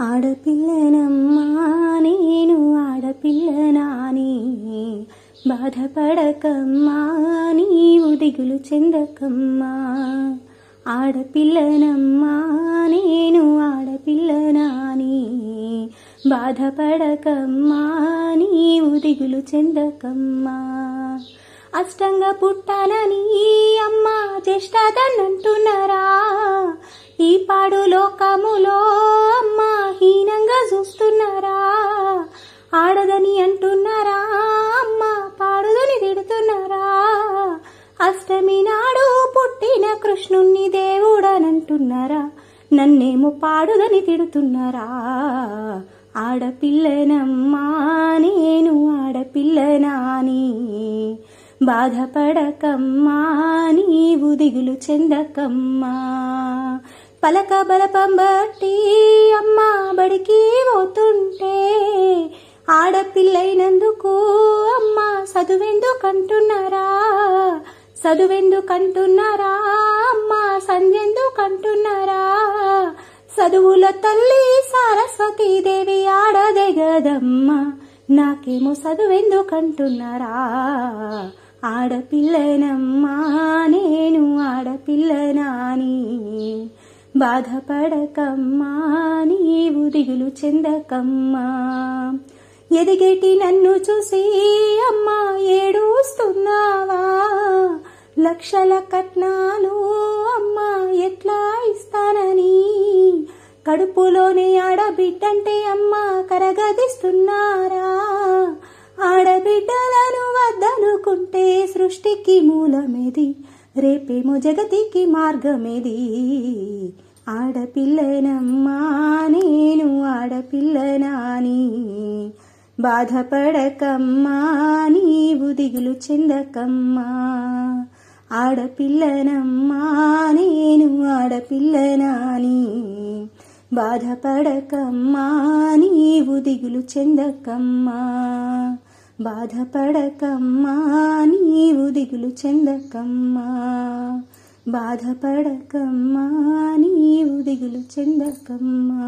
ఆడపిల్లనమ్మా నేను ఆడపిల్లనాని బాధపడకమ్మా నీవు దిగులు చెందకమ్మా. ఆడపిల్లనమ్మా నేను ఆడపిల్లనాని బాధపడకమ్మా నీవు దిగులు చెందకమ్మా. అష్టంగా పుట్టాలని అమ్మ జ్యేష్ఠాదన్నంటున్నారా? ఈ పాడు లోకములో అమ్మ హీనంగా చూస్తున్నారా? ఆడదని అంటున్నారా అమ్మ పాడుదని తిడుతున్నారా? అష్టమి నాడు పుట్టిన కృష్ణుణ్ణి దేవుడనంటున్నారా? నన్నేమో పాడుదని తిడుతున్నారా? ఆడపిల్లనమ్మా నేను ఆడపిల్లనాని బాధపడకమ్మా నీవు దిగులు చెందకమ్మా. పలక బలపం బట్టి అమ్మా బడికి పోతుంటే ఆడపిల్లైనందుకు అమ్మా చదువెందుకంటున్నారా? చదువెందుకంటున్నారా అమ్మా? సంధ్యెందుకంటున్నారా? చదువుల తల్లి సరస్వతీదేవి ఆడదే గదమ్మా, నాకేమో చదువెందుకంటున్నారా? ఆడపిల్లనమ్మా నేను ఆడపిల్లనాని బాధపడకమ్మా నీవు దిగులు చెందకమ్మా. ఎదిగేటి నన్ను చూసి అమ్మా ఏడుస్తున్నావా? లక్షల కట్నాలు అమ్మా ఎట్లా ఇస్తానని కడుపులోని ఆడబిడ్డంటే అమ్మా కరగదిస్తున్నారా? ఆడబిడ్డలను వద్దనుకుంటే సృష్టికి మూలమేది, రేపేమో జగతికి మార్గమేది. ఆడపిల్లనమ్మా నేను ఆడపిల్లనాని బాధపడకమ్మా నీవు దిగులు చెందకమ్మా. ఆడపిల్లనమ్మా నేను ఆడపిల్లనాని బాధపడకమ్మా నీవు దిగులు చెందకమ్మా. బాధపడకమ్మా నీవు దిగులు చెందకమ్మా. బాధపడకమ్మా నీవు దిగులు చెందకమ్మా.